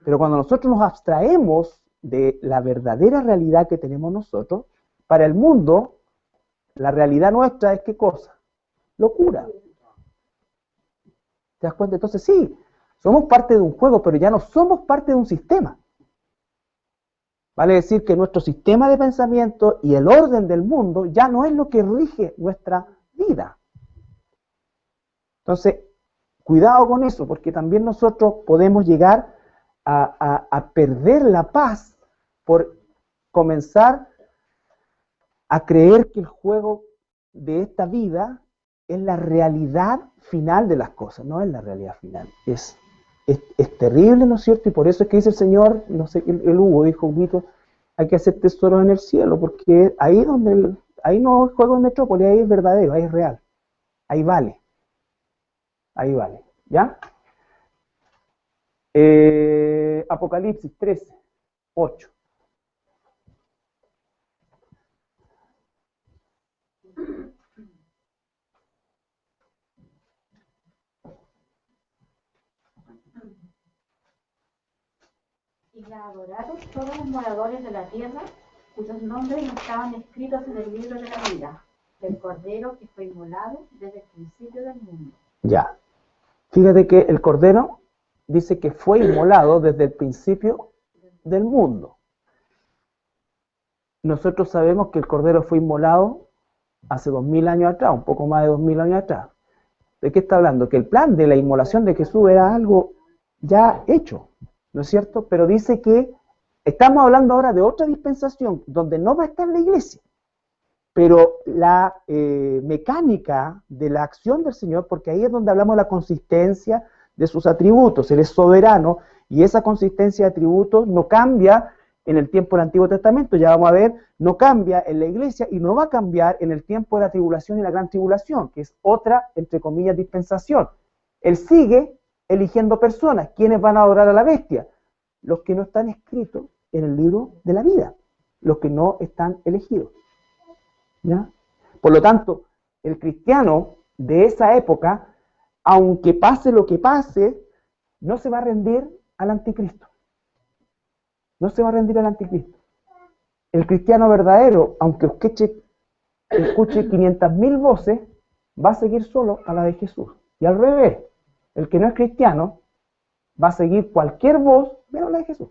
S1: Pero cuando nosotros nos abstraemos de la verdadera realidad que tenemos nosotros, para el mundo, la realidad nuestra es ¿qué cosa? Locura. ¿Te das cuenta? Entonces sí, somos parte de un juego, pero ya no somos parte de un sistema. Vale decir que nuestro sistema de pensamiento y el orden del mundo ya no es lo que rige nuestra vida. Entonces, cuidado con eso, porque también nosotros podemos llegar a perder la paz por comenzar a creer que el juego de esta vida es la realidad final de las cosas, no es la realidad final. Es terrible, ¿no es cierto? Y por eso es que dice el Señor, no sé, el Hugo dijo, Huguito, hay que hacer tesoros en el cielo, porque ahí donde ahí no es juego de Metrópoli, ahí es verdadero, ahí es real, ahí vale, ¿ya? Apocalipsis 13, 8.
S2: Y la adoraron todos los moradores de la tierra, cuyos nombres no estaban escritos en el libro de la vida, del Cordero que fue inmolado desde el principio del mundo.
S1: Ya. Fíjate que el Cordero dice que fue inmolado desde el principio del mundo. Nosotros sabemos que el Cordero fue inmolado hace 2000 años atrás, un poco más de 2000 años atrás. ¿De qué está hablando? Que el plan de la inmolación de Jesús era algo ya hecho, ¿no es cierto? Pero dice que estamos hablando ahora de otra dispensación donde no va a estar la iglesia. Pero la mecánica de la acción del Señor, porque ahí es donde hablamos de la consistencia de sus atributos. Él es soberano y esa consistencia de atributos no cambia en el tiempo del Antiguo Testamento, ya vamos a ver, no cambia en la iglesia y no va a cambiar en el tiempo de la tribulación y la gran tribulación, que es otra, entre comillas, dispensación. Él sigue eligiendo personas. ¿Quiénes van a adorar a la bestia? Los que no están escritos en el libro de la vida, los que no están elegidos. ¿Ya? Por lo tanto, el cristiano de esa época, aunque pase lo que pase, no se va a rendir al anticristo. No se va a rendir al anticristo. El cristiano verdadero, aunque escuche 500.000 voces, va a seguir solo a la de Jesús. Y al revés, el que no es cristiano va a seguir cualquier voz menos la de Jesús.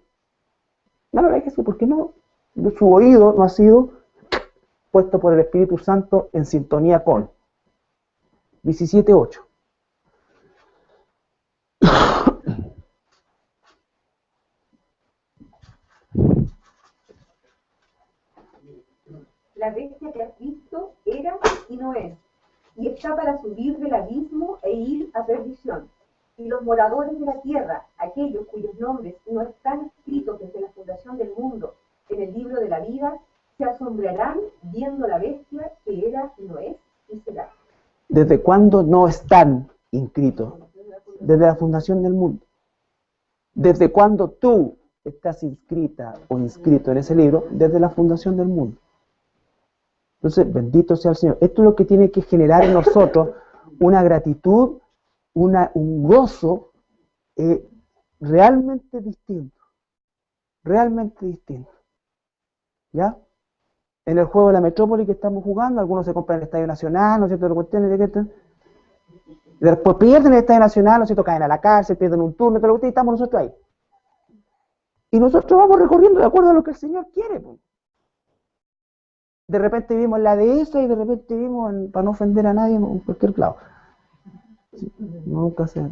S1: Menos la de Jesús, porque no, su oído no ha sido puesto por el Espíritu Santo en sintonía con. 17:8.
S4: La bestia que has visto era y no es, y está para subir del abismo e ir a perdición. Y los moradores de la tierra, aquellos cuyos nombres no están escritos desde la fundación del mundo en el libro de la vida, se asombrarán viendo la bestia que era y no es y será.
S1: ¿Desde cuándo no están inscritos? Desde la fundación del mundo. ¿Desde cuándo tú estás inscrita o inscrito en ese libro? Desde la fundación del mundo. Entonces, bendito sea el Señor. Esto es lo que tiene que generar en nosotros una gratitud, un gozo realmente distinto. Realmente distinto. ¿Ya? En el juego de la metrópoli que estamos jugando, algunos se compran el Estadio Nacional, ¿no es cierto? Después pierden el Estadio Nacional, ¿no es cierto? Caen a la cárcel, pierden un turno, y estamos nosotros ahí. Y nosotros vamos recorriendo de acuerdo a lo que el Señor quiere. Pues. De repente vimos la dehesa y de repente vimos, para no ofender a nadie, en cualquier lado. Nunca se...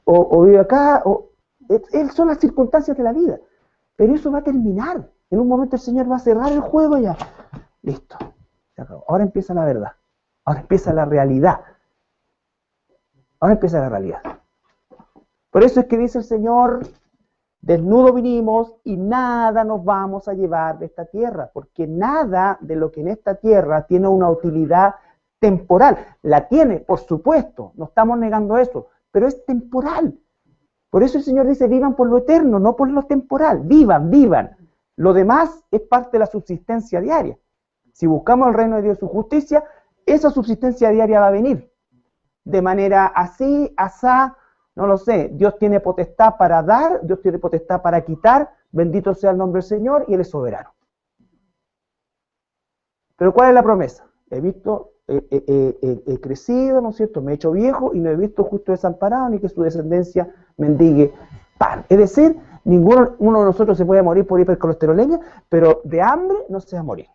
S1: O vive acá, son las circunstancias de la vida. Pero eso va a terminar. En un momento el Señor va a cerrar el juego y ya. Listo. Se acabó. Ahora empieza la verdad. Ahora empieza la realidad. Ahora empieza la realidad. Por eso es que dice el Señor, desnudo vinimos y nada nos vamos a llevar de esta tierra, porque nada de lo que en esta tierra tiene una utilidad temporal. La tiene, por supuesto, no estamos negando eso, pero es temporal. Por eso el Señor dice, vivan por lo eterno, no por lo temporal. Vivan, vivan. Lo demás es parte de la subsistencia diaria. Si buscamos el reino de Dios y su justicia, esa subsistencia diaria va a venir. De manera así, asá, no lo sé. Dios tiene potestad para dar, Dios tiene potestad para quitar. Bendito sea el nombre del Señor y Él es soberano. Pero ¿cuál es la promesa? He crecido, ¿no es cierto? Me he hecho viejo y no he visto justo desamparado ni que su descendencia mendigue pan. Es decir, uno de nosotros se puede morir por hipercolesterolemia, pero de hambre no se va a morir.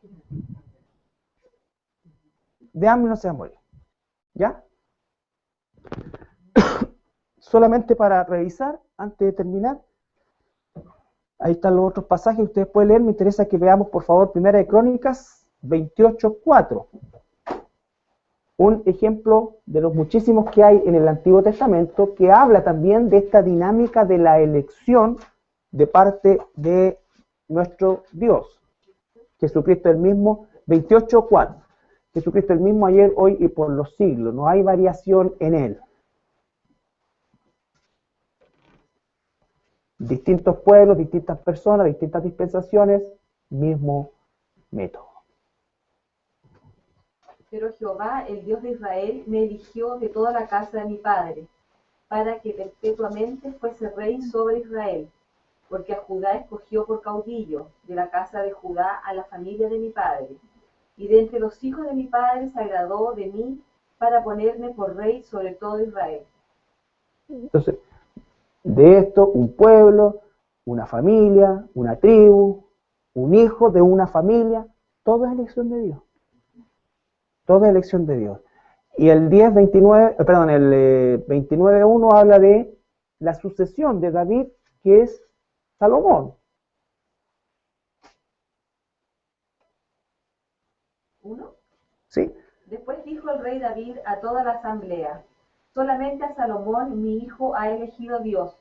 S1: De hambre no se va a morir. ¿Ya? Solamente para revisar, antes de terminar, ahí están los otros pasajes, ustedes pueden leer, me interesa que veamos por favor Primera de Crónicas 28:4. Un ejemplo de los muchísimos que hay en el Antiguo Testamento que habla también de esta dinámica de la elección de parte de nuestro Dios. Jesucristo el mismo, 28:4. Jesucristo el mismo ayer, hoy y por los siglos. No hay variación en Él. Distintos pueblos, distintas personas, distintas dispensaciones, mismo método.
S2: Pero Jehová, el Dios de Israel, me eligió de toda la casa de mi padre, para que perpetuamente fuese rey sobre Israel, porque a Judá escogió por caudillo, de la casa de Judá a la familia de mi padre, y de entre los hijos de mi padre se agradó de mí para ponerme por rey sobre todo Israel.
S1: Entonces, de esto, un pueblo, una familia, una tribu, un hijo de una familia, todo es elección de Dios. Todo es elección de Dios. Y el 29:1 habla de la sucesión de David, que es Salomón.
S2: ¿Uno?
S1: ¿Sí?
S2: Después dijo el rey David a toda la asamblea: solamente a Salomón mi hijo ha elegido Dios.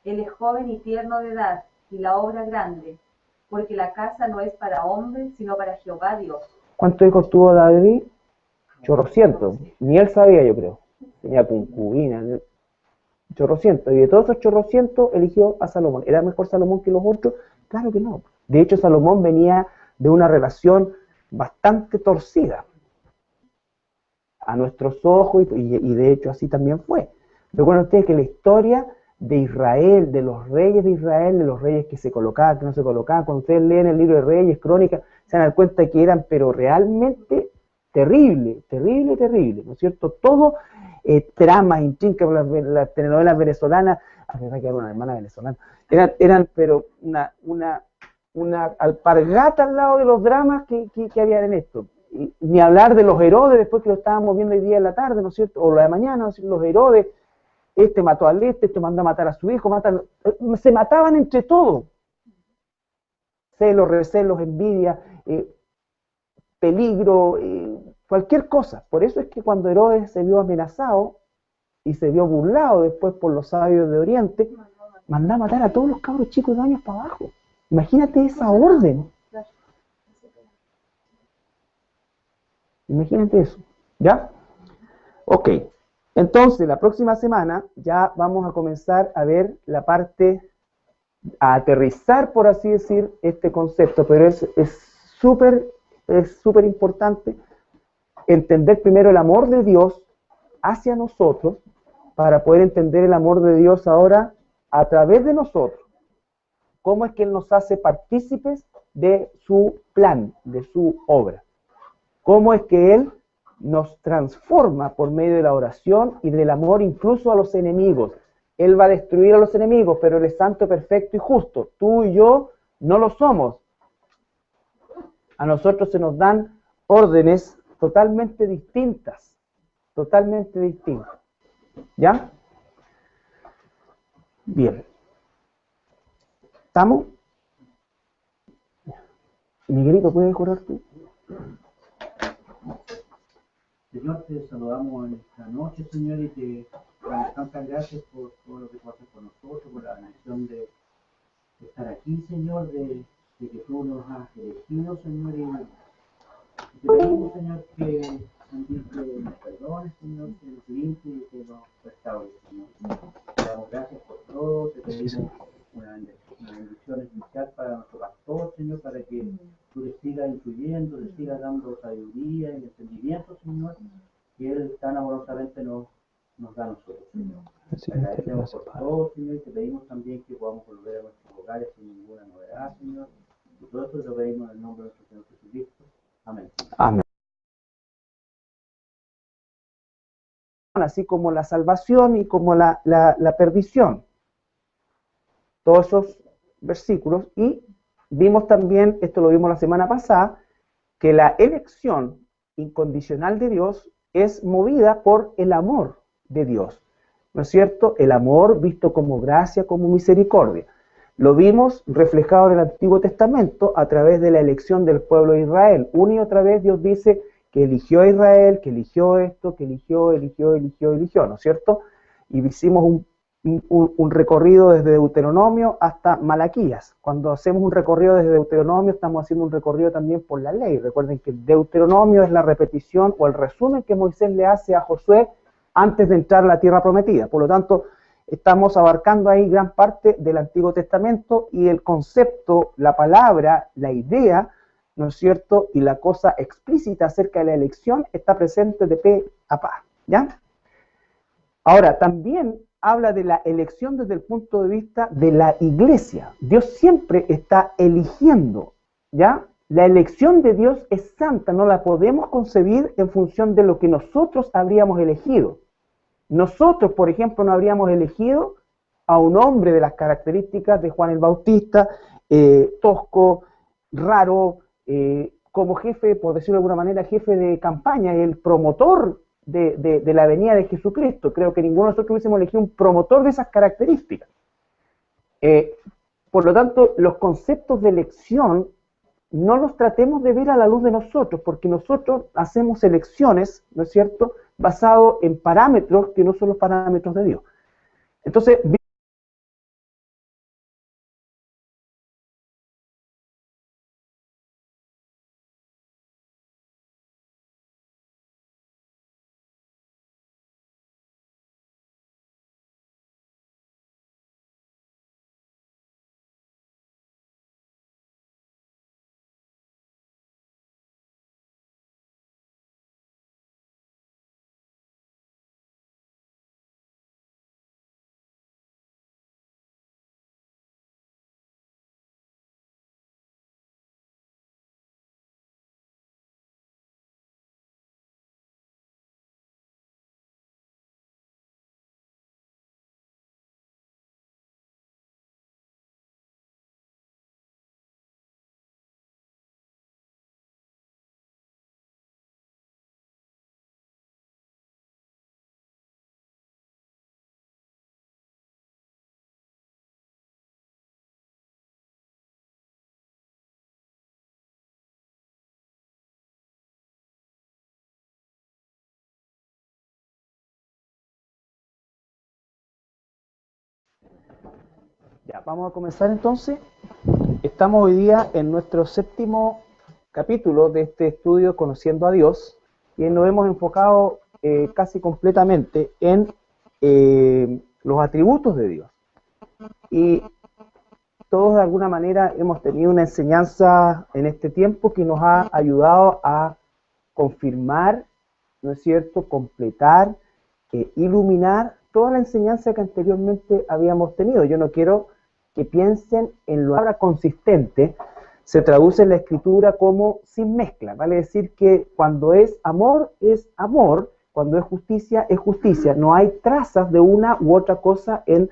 S2: Él es joven y tierno de edad, y la obra grande, porque la casa no es para hombre, sino para Jehová Dios.
S1: ¿Cuántos hijos tuvo David? Chorrocientos. Ni él sabía, yo creo. Tenía concubina. Chorrocientos. Y de todos esos chorrocientos eligió a Salomón. ¿Era mejor Salomón que los otros? Claro que no. De hecho, Salomón venía de una relación bastante torcida a nuestros ojos, y de hecho así también fue. Recuerden ustedes que la historia de Israel, de los reyes de Israel, de los reyes que se colocaban, que no se colocaban, cuando ustedes leen el libro de Reyes, Crónicas, se dan cuenta que eran, pero realmente terrible, ¿no es cierto? Todo tramas, intrincas, las telenovelas venezolanas, a ver, que era una hermana venezolana, eran pero una alpargata al lado de los dramas que había en esto. Y ni hablar de los Herodes, después que lo estábamos viendo hoy día en la tarde, ¿no es cierto? O la de mañana, ¿no es cierto? Los Herodes, este mató al este mandó a matar a su hijo, se mataban entre todos. Celos, recelos, envidia, peligro, cualquier cosa. Por eso es que cuando Herodes se vio amenazado y se vio burlado después por los sabios de Oriente, mandó a matar a todos los cabros chicos de años para abajo. Imagínate esa orden. Imagínate eso. ¿Ya? Ok. Entonces, la próxima semana ya vamos a comenzar a ver la parte, a aterrizar, por así decir, este concepto, pero es súper importante entender primero el amor de Dios hacia nosotros para poder entender el amor de Dios ahora a través de nosotros. Cómo es que Él nos hace partícipes de su plan, de su obra. Cómo es que Él nos transforma por medio de la oración y del amor incluso a los enemigos. Él va a destruir a los enemigos, pero Él es santo, perfecto y justo. Tú y yo no lo somos. A nosotros se nos dan órdenes totalmente distintas. Totalmente distintas. ¿Ya? Bien. ¿Estamos? Miguelito, ¿puedes correr tú?
S6: Señor, te saludamos esta noche, Señor, y te damos tantas gracias por todo lo que tú haces con nosotros, por la bendición de estar aquí, Señor, de que tú nos has elegido, Señor, y te pedimos, Señor, que también que nos perdones, Señor, que nos limpie y que nos restaure, Señor. Te damos gracias por todo, te pedimos una bendición especial para nuestro pastor, Señor, para que tú le sigas influyendo, le sigas dando sabiduría y entendimiento, Señor, que Él tan amorosamente nos da a nosotros, Señor. Te agradecemos por todo, Señor, y te pedimos también que podamos volver a nuestros hogares sin ninguna novedad, Señor. Y todo esto lo pedimos en el nombre de nuestro Señor Jesucristo. Amén.
S1: Amén. Así como la salvación y como la perdición. Todos esos versículos. Y vimos también, esto lo vimos la semana pasada, que la elección incondicional de Dios es movida por el amor de Dios. ¿No es cierto? El amor visto como gracia, como misericordia. Lo vimos reflejado en el Antiguo Testamento a través de la elección del pueblo de Israel. Una y otra vez Dios dice que eligió a Israel, que eligió esto, que eligió, ¿no es cierto? Y hicimos un recorrido desde Deuteronomio hasta Malaquías. Cuando hacemos un recorrido desde Deuteronomio, estamos haciendo un recorrido también por la ley. Recuerden que Deuteronomio es la repetición o el resumen que Moisés le hace a Josué antes de entrar a la tierra prometida. Por lo tanto, estamos abarcando ahí gran parte del Antiguo Testamento y el concepto, la palabra, la idea, ¿no es cierto? Y la cosa explícita acerca de la elección está presente de pe a pa, ¿ya? Ahora, también habla de la elección desde el punto de vista de la iglesia. Dios siempre está eligiendo, ¿ya? La elección de Dios es santa, no la podemos concebir en función de lo que nosotros habríamos elegido. Nosotros, por ejemplo, no habríamos elegido a un hombre de las características de Juan el Bautista, tosco, raro, como jefe, por decirlo de alguna manera, jefe de campaña, el promotor de la venida de Jesucristo. Creo que ninguno de nosotros hubiésemos elegido un promotor de esas características. Por lo tanto, los conceptos de elección no los tratemos de ver a la luz de nosotros, porque nosotros hacemos elecciones, ¿no es cierto?, basado en parámetros que no son los parámetros de Dios. Entonces, ya, vamos a comenzar entonces. Estamos hoy día en nuestro 7º capítulo de este estudio Conociendo a Dios, y nos hemos enfocado casi completamente en los atributos de Dios. Y todos de alguna manera hemos tenido una enseñanza en este tiempo que nos ha ayudado a confirmar, ¿no es cierto?, completar, iluminar toda la enseñanza que anteriormente habíamos tenido. Yo no quiero que piensen en la palabra consistente, se traduce en la escritura como sin mezcla, vale decir que cuando es amor, cuando es justicia, no hay trazas de una u otra cosa en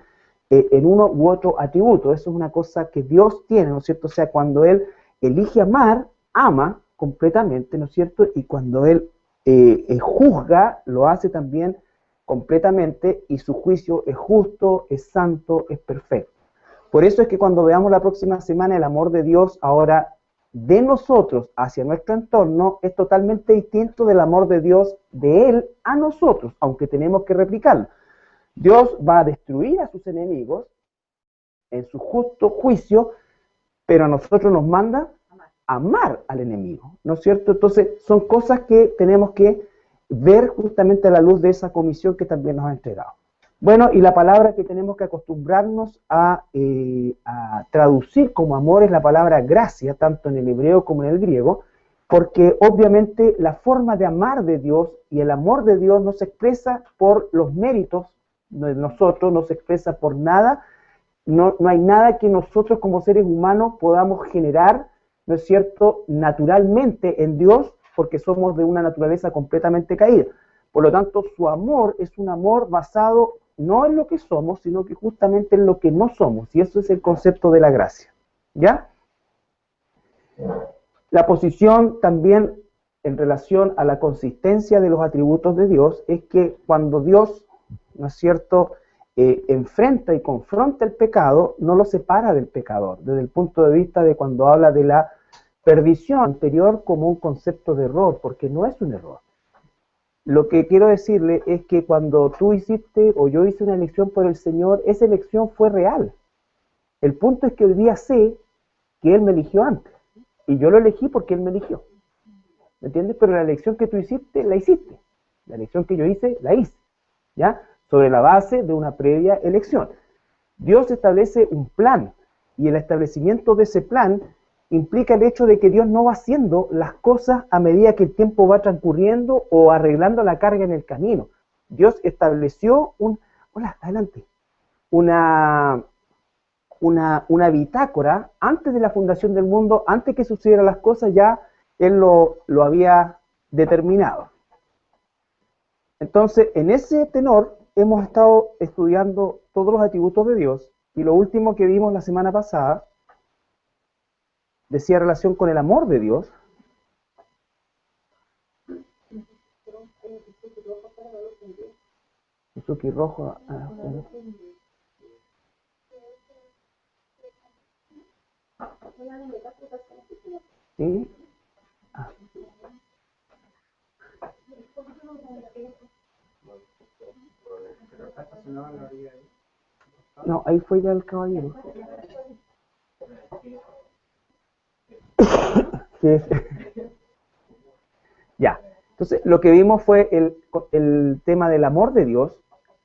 S1: uno u otro atributo. Eso es una cosa que Dios tiene, ¿no es cierto? O sea, cuando Él elige amar, ama completamente, ¿no es cierto? Y cuando Él juzga, lo hace también completamente, y su juicio es justo, es santo, es perfecto. Por eso es que cuando veamos la próxima semana el amor de Dios ahora de nosotros hacia nuestro entorno, es totalmente distinto del amor de Dios de Él a nosotros, aunque tenemos que replicarlo. Dios va a destruir a sus enemigos en su justo juicio, pero a nosotros nos manda amar al enemigo, ¿no es cierto? Entonces son cosas que tenemos que ver justamente a la luz de esa comisión que también nos ha entregado. Bueno, y la palabra que tenemos que acostumbrarnos a traducir como amor es la palabra gracia, tanto en el hebreo como en el griego, porque obviamente la forma de amar de Dios y el amor de Dios no se expresa por los méritos de nosotros, no se expresa por nada, no hay nada que nosotros como seres humanos podamos generar, ¿no es cierto?, naturalmente en Dios, porque somos de una naturaleza completamente caída. Por lo tanto, su amor es un amor basado no en lo que somos, sino que justamente en lo que no somos, y eso es el concepto de la gracia, ¿ya? La posición también en relación a la consistencia de los atributos de Dios es que cuando Dios, ¿no es cierto?, enfrenta y confronta el pecado, no lo separa del pecador, desde el punto de vista de cuando habla de la perdición anterior como un concepto de error, porque no es un error. Lo que quiero decirle es que cuando tú hiciste o yo hice una elección por el Señor, esa elección fue real. El punto es que hoy día sé que Él me eligió antes, y yo lo elegí porque Él me eligió. ¿Me entiendes? Pero la elección que tú hiciste, la hiciste. La elección que yo hice, la hice. ¿Ya? Sobre la base de una previa elección. Dios establece un plan, y el establecimiento de ese plan implica el hecho de que Dios no va haciendo las cosas a medida que el tiempo va transcurriendo o arreglando la carga en el camino. Dios estableció hola, adelante, una bitácora antes de la fundación del mundo, antes que sucedieran las cosas, ya él lo había determinado. Entonces, en ese tenor hemos estado estudiando todos los atributos de Dios, y lo último que vimos la semana pasada decía relación con el amor de Dios. Suzuki rojo. Bueno. ¿Sí? No, ahí fue ya el caballero. Ya, entonces lo que vimos fue el tema del amor de Dios,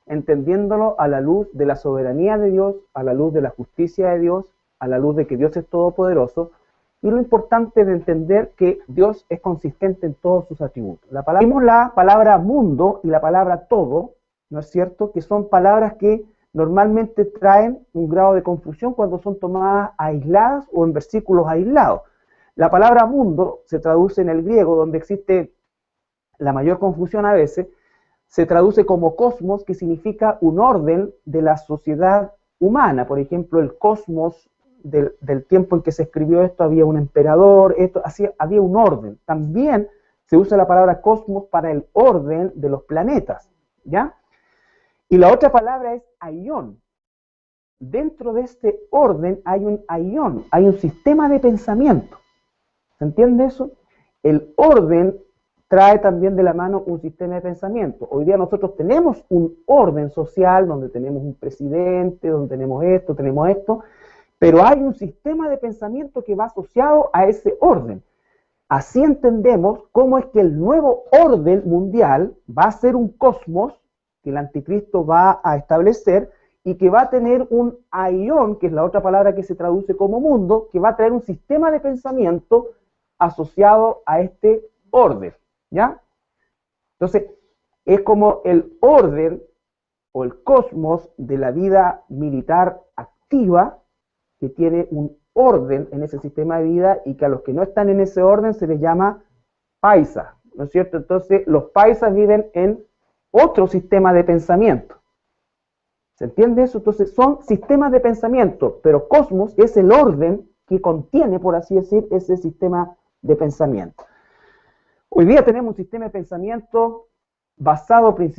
S1: entendiéndolo a la luz de la soberanía de Dios, a la luz de la justicia de Dios, a la luz de que Dios es todopoderoso, y lo importante de entender que Dios es consistente en todos sus atributos. Vimos la palabra mundo y la palabra todo, ¿no es cierto?, que son palabras que normalmente traen un grado de confusión cuando son tomadas aisladas o en versículos aislados. La palabra mundo se traduce en el griego, donde existe la mayor confusión a veces, se traduce como cosmos, que significa un orden de la sociedad humana. Por ejemplo, el cosmos del tiempo en que se escribió esto, había un emperador, había un orden. También se usa la palabra cosmos para el orden de los planetas, ¿ya? Y la otra palabra es aión. Dentro de este orden hay un aión, hay un sistema de pensamiento. ¿Se entiende eso? El orden trae también de la mano un sistema de pensamiento. Hoy día nosotros tenemos un orden social donde tenemos un presidente, donde tenemos esto, pero hay un sistema de pensamiento que va asociado a ese orden. Así entendemos cómo es que el nuevo orden mundial va a ser un cosmos que el anticristo va a establecer y que va a tener un aión, que es la otra palabra que se traduce como mundo, que va a traer un sistema de pensamiento asociado a este orden, ¿ya? Entonces, es como el orden o el cosmos de la vida militar activa, que tiene un orden en ese sistema de vida y que a los que no están en ese orden se les llama paisas, ¿no es cierto? Entonces, los paisas viven en otro sistema de pensamiento. ¿Se entiende eso? Entonces, son sistemas de pensamiento, pero cosmos es el orden que contiene, por así decir, ese sistema de pensamiento. Hoy día tenemos un sistema de pensamiento basado principalmente